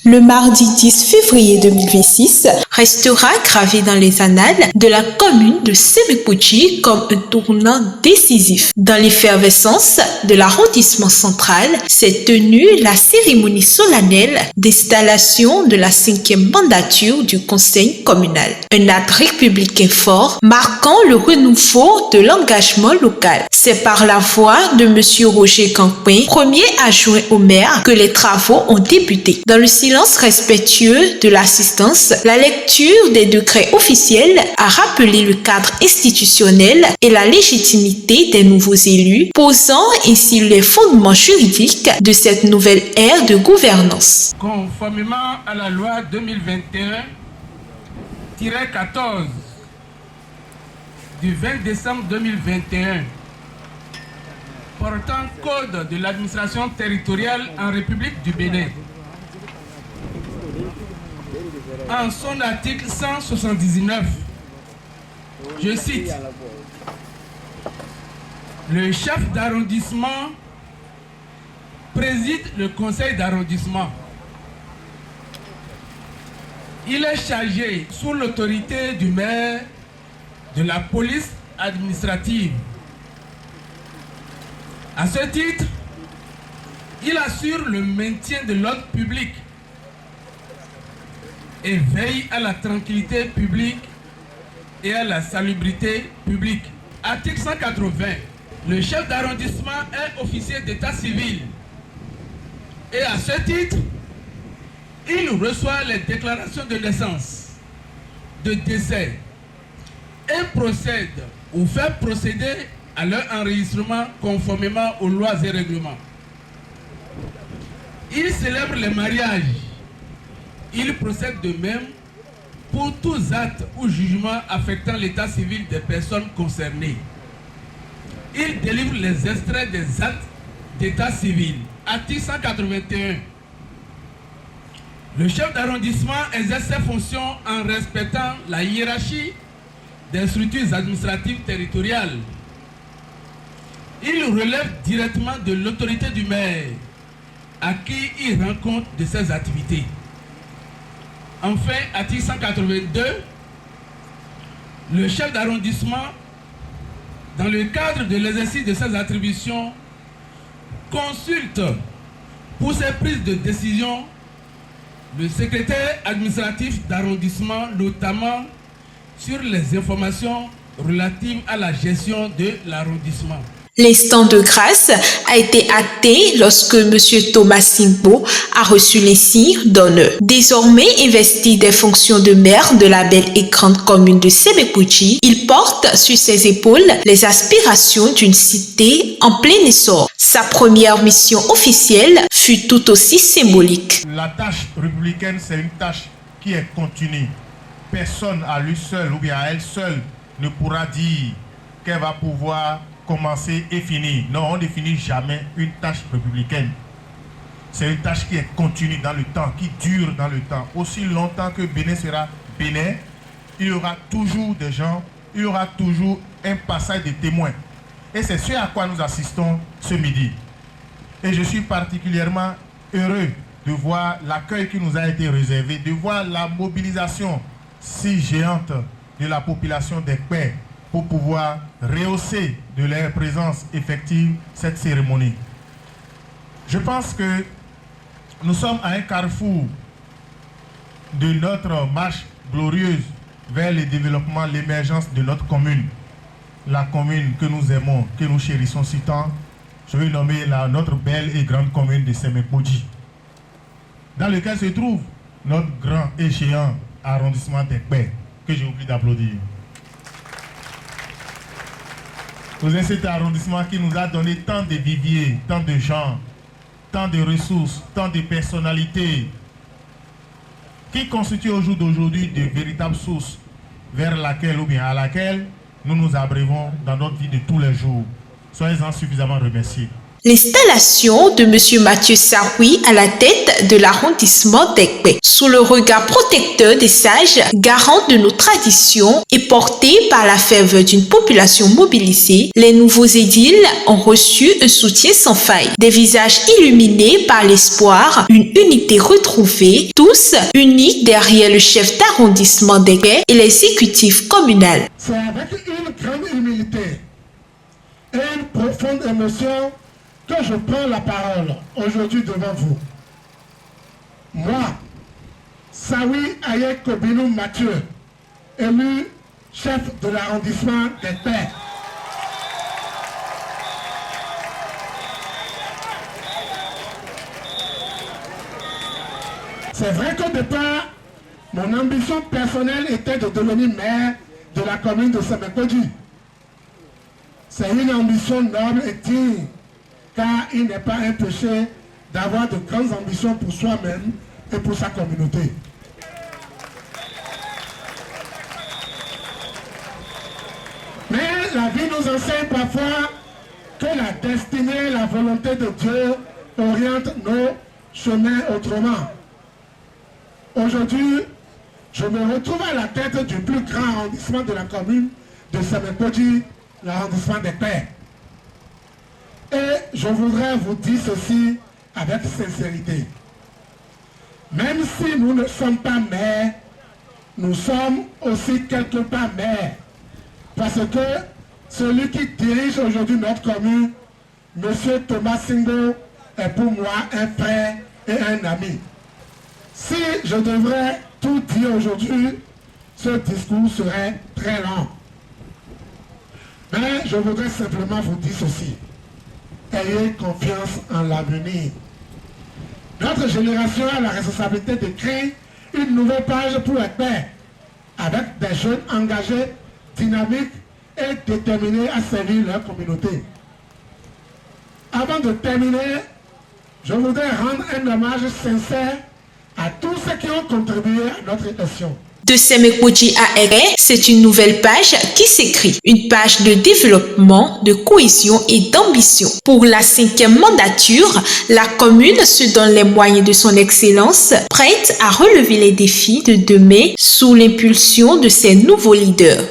Le mardi 10 février 2026 restera gravé dans les annales de la commune de Sebekotchi comme un tournant décisif. Dans l'effervescence de l'arrondissement central s'est tenue la cérémonie solennelle d'installation de la 5e mandature du conseil communal. Un acte républicain fort marquant le renouveau de l'engagement local. C'est par la voix de M. Roger Campin, premier adjoint au maire, que les travaux ont débuté. Dans le silence respectueux de l'assistance, la lecture des décrets officiels a rappelé le cadre institutionnel et la légitimité des nouveaux élus, posant ainsi les fondements juridiques de cette nouvelle ère de gouvernance. Conformément à la loi 2021-14 du 20 décembre 2021 portant code de l'administration territoriale en République du Bénin, en son article 179, je cite: le chef d'arrondissement préside le conseil d'arrondissement. Il est chargé, sous l'autorité du maire, de la police administrative. À ce titre, il assure le maintien de l'ordre public et veille à la tranquillité publique et à la salubrité publique. Article 180. Le chef d'arrondissement est officier d'état civil et à ce titre, il reçoit les déclarations de naissance, de décès et procède ou fait procéder à leur enregistrement conformément aux lois et règlements. Il célèbre les mariages. Il procède de même pour tous actes ou jugements affectant l'état civil des personnes concernées. Il délivre les extraits des actes d'état civil. Article 181. Le chef d'arrondissement exerce ses fonctions en respectant la hiérarchie des structures administratives territoriales. Il relève directement de l'autorité du maire, à qui il rend compte de ses activités. Enfin, article 182, le chef d'arrondissement, dans le cadre de l'exercice de ses attributions, consulte pour ses prises de décision le secrétaire administratif d'arrondissement, notamment sur les informations relatives à la gestion de l'arrondissement. L'instant de grâce a été acté lorsque M. Thomas Simbo a reçu l'insigne d'honneur. Désormais investi des fonctions de maire de la belle et grande commune de Sebekotchi, il porte sur ses épaules les aspirations d'une cité en plein essor. Sa première mission officielle fut tout aussi symbolique. La tâche républicaine, c'est une tâche qui est continue. Personne à lui seul ou bien à elle seule ne pourra dire qu'elle va pouvoir commencer et finir. Non, on ne finit jamais une tâche républicaine. C'est une tâche qui est continue dans le temps, qui dure dans le temps. Aussi longtemps que Bénin sera Bénin, il y aura toujours des gens, il y aura toujours un passage de témoins. Et c'est ce à quoi nous assistons ce midi. Et je suis particulièrement heureux de voir l'accueil qui nous a été réservé, de voir la mobilisation si géante de la population d'Ekpè pour pouvoir rehausser de leur présence effective cette cérémonie. Je pense que nous sommes à un carrefour de notre marche glorieuse vers le développement, l'émergence de notre commune. La commune que nous aimons, que nous chérissons si tant, je vais nommer notre belle et grande commune de Sebekotchi, dans lequel se trouve notre grand et géant arrondissement d'Ekpè, que j'ai oublié d'applaudir. Vous êtes cet arrondissement qui nous a donné tant de viviers, tant de gens, tant de ressources, tant de personnalités, qui constituent au jour d'aujourd'hui de véritables sources vers laquelle ou bien à laquelle nous nous abreuvons dans notre vie de tous les jours. Soyez-en suffisamment remerciés. L'installation de M. Mathieu Saroui à la tête de l'arrondissement d'Ekpe, sous le regard protecteur des sages, garants de nos traditions et portés par la ferveur d'une population mobilisée, les nouveaux édiles ont reçu un soutien sans faille. Des visages illuminés par l'espoir, une unité retrouvée, tous unis derrière le chef d'arrondissement d'Ekpe et l'exécutif communal. C'est avec une grande humilité et une profonde émotion que je prends la parole aujourd'hui devant vous. Moi, Saroui Ayek Kobinou Mathieu, élu chef de l'arrondissement d'Ekpe. C'est vrai qu'au départ, mon ambition personnelle était de devenir maire de la commune de Semekpodji. C'est une ambition noble et digne, car il n'est pas un péché d'avoir de grandes ambitions pour soi-même et pour sa communauté. Mais la vie nous enseigne parfois que la destinée, la volonté de Dieu oriente nos chemins autrement. Aujourd'hui, je me retrouve à la tête du plus grand arrondissement de la commune de Semekpodji, l'arrondissement d'Ekpe. Et je voudrais vous dire ceci avec sincérité. Même si nous ne sommes pas maires, nous sommes aussi quelque part maires. Parce que celui qui dirige aujourd'hui notre commune, M. Thomas Singo, est pour moi un frère et un ami. Si je devrais tout dire aujourd'hui, ce discours serait très lent. Mais je voudrais simplement vous dire ceci. Ayez confiance en l'avenir. Notre génération a la responsabilité d'écrire une nouvelle page pour Ekpe, avec des jeunes engagés, dynamiques et déterminés à servir leur communauté. Avant de terminer, je voudrais rendre un hommage sincère à tous ceux qui ont contribué à notre élection. De Semekpodji à Ekpe, c'est une nouvelle page qui s'écrit. Une page de développement, de cohésion et d'ambition. Pour la 5e mandature, la commune se donne les moyens de son excellence, prête à relever les défis de demain sous l'impulsion de ses nouveaux leaders.